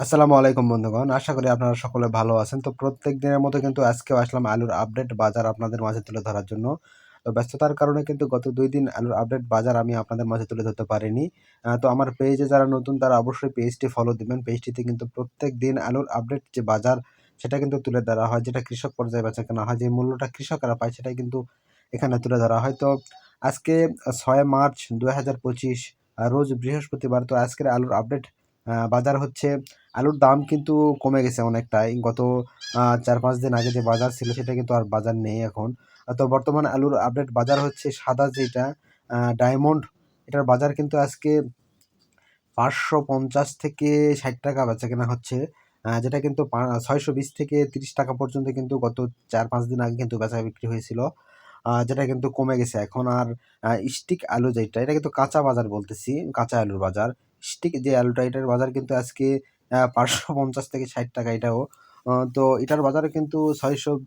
আসসালামু আলাইকুম বন্ধুগণ। আশা করি আপনারা সকলে ভালো আছেন। তো প্রত্যেক দিনের মতো কিন্তু আজকেও আসলাম আলুর আপডেট বাজার আপনাদের মাঝে তুলে ধরার জন্য। তো ব্যস্ততার কারণে কিন্তু গত ২ দিন আলুর আপডেট বাজার আমি আপনাদের মাঝে তুলে ধরতে পারিনি। তো আমার পেজে যারা নতুন তারা অবশ্যই পেজটি ফলো দিবেন। পেজটিতে কিন্তু প্রত্যেকদিন আলুর আপডেট যে বাজার সেটা কিন্তু তুলে ধরা হয়। যেটা কৃষক পর্যায়ে বেচাকেনা হয়, যে মূল্যটা কৃষকরা পায় সেটাই কিন্তু এখানে তুলে ধরা হয়। তো আজকে ৬ মার্চ ২০২৫ রোজ বৃহস্পতিবার। তো আজকের আলুর আপডেট বাজার হচ্ছে, আলুর দাম কিন্তু কমে গেছে অনেকটাই। গত ৪-৫ দিন আগে যে বাজার ছিল সেটা কিন্তু আর বাজার নেই এখন। তো বর্তমানে আলুর আপডেট বাজার হচ্ছে সাদা যেটা ডায়মন্ড, এটার বাজার কিন্তু আজকে ৫৫০ থেকে ৳৬০ বেচাকেনা হচ্ছে। যেটা কিন্তু ৬২০ থেকে ৳৩০ পর্যন্ত কিন্তু গত ৪-৫ দিন আগে কিন্তু বেচা বিক্রি হয়েছিল। যেটা কিন্তু কমে গেছে এখন। আর স্টিক আলু যেটা, এটা কিন্তু কাঁচা বাজার বলতেছি, কাঁচা আলুর বাজার। স্টিক যে আলুটা এটার বাজার কিন্তু আজকে ৫৫০ থেকে ৳৬০ এটাও। তো এটার বাজারে কিন্তু ৬০০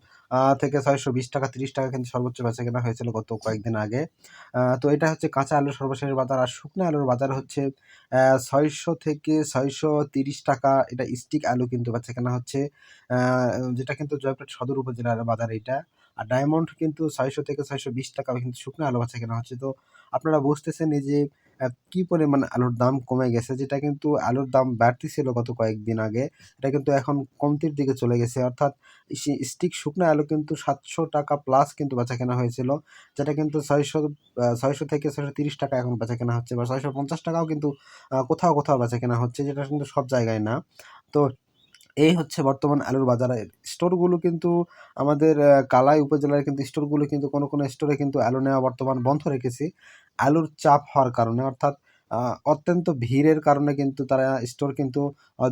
থেকে ৳৬২০, ৳৩০ কিন্তু সর্বোচ্চ বেচাকেনা হয়েছিল গত কয়েকদিন আগে। তো এটা হচ্ছে কাঁচা আলুর সর্বশেষ বাজার। আর শুকনা আলুর বাজার হচ্ছে ৬০০ থেকে ৳৬৩০, এটা স্টিক আলু কিন্তু বেচাকেনা হচ্ছে। আ যেটা কিন্তু জয়পুরহাট সদর উপজেলার বাজার এইটা। আর ডায়মন্ড কিন্তু ৬০০ থেকে ৳৬২০ কিন্তু শুকনা আলু বেচাকেনা হচ্ছে। তো আপনারা বুঝতেছেন এই যে কি পরিমাণ আলুর দাম কমে গেছে, যেটা কিন্তু আলুর দাম বাড়তি ছিল গত কয়েকদিন আগে। এটা কিন্তু এখন কমতির দিকে চলে গেছে। অর্থাৎ স্টিক শুকনা আলু কিন্তু ৳৭০০ প্লাস কিন্তু বেচাকেনা হয়েছিল। যেটা কিন্তু ৬০০ থেকে ৳৬৩০ এখন বেচাকেনা হচ্ছে, বা ৳৬৫০ ও কিন্তু কোথাও, কোথাও বেচাকেনা হচ্ছে, যেটা কিন্তু সব জায়গায় না। তো এই হচ্ছে বর্তমান আলুর বাজার। স্টোরগুলো কিন্তু আমাদের কালাই উপজেলার কিন্তু স্টোরগুলো কিন্তু কোনো স্টোরে কিন্তু আলু নেওয়া বর্তমান বন্ধ রেখেছে। আলুর চাপ হওয়ার কারণে, অর্থাৎ আ অত্যন্ত ভিড়ের কারণে কিন্তু তারা স্টোর কিন্তু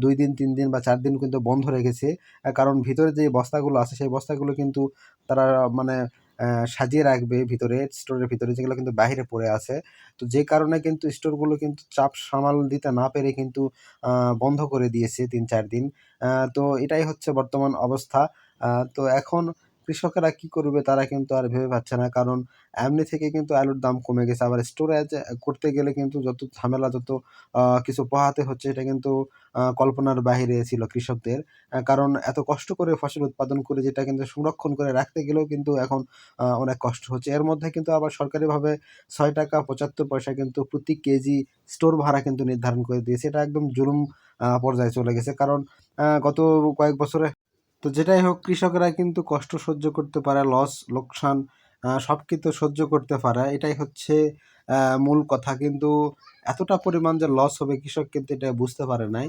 ২ দিন, ৩ দিন বা ৪ দিন কিন্তু বন্ধ রেখেছে। কারণ ভিতরে যে বস্তাগুলো আছে সেই বস্তাগুলো কিন্তু তারা মানে সাজিয়ে রাখবে ভিতরে, স্টোরের ভিতরে, যেগুলো কিন্তু বাহিরে পড়ে আছে। তো যে কারণে কিন্তু স্টোরগুলো কিন্তু চাপ সামাল দিতে না পেরে কিন্তু আ বন্ধ করে দিয়েছে ৩-৪ দিন। আ তো এটাই হচ্ছে বর্তমান অবস্থা। আ তো এখন কৃষকেরা কি করবে তারা কিন্তু আর ভেবে পাচ্ছে না। কারণ এমনি থেকে কিন্তু আলুর দাম কমে গেছে। আবার স্টোরেজ করতে গেলে কিন্তু যত ঝামেলা, যত কিছু পোহাতে হচ্ছে, এটা কিন্তু কল্পনার বাহিরে ছিল কৃষকদের। কারণ এত কষ্ট করে ফসল উৎপাদন করে যেটা কিন্তু সংরক্ষণ করে রাখতে গেলেও কিন্তু এখন অনেক কষ্ট হচ্ছে। এর মধ্যে কিন্তু আবার সরকারিভাবে ৳৬.৭৫ কিন্তু প্রতি কেজি স্টোর ভাড়া কিন্তু নির্ধারণ করে দিয়েছে। এটা একদম জুলুম পর্যায়ে চলে গেছে। কারণ গত কয়েক বছরে, তো যেটাই হোক, কৃষকেরা কিন্তু কষ্ট সহ্য করতে পারে, লস, লোকসান সব কিন্তু সহ্য করতে পারে। এটাই হচ্ছে আ মূল কথা। কিন্তু এতটা পরিমাণ যে লস হবে কৃষক কিন্তু এটা বুঝতে পারে নাই।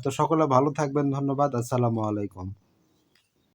তো সকলে ভালো থাকবেন। ধন্যবাদ। আসসালামু আলাইকুম।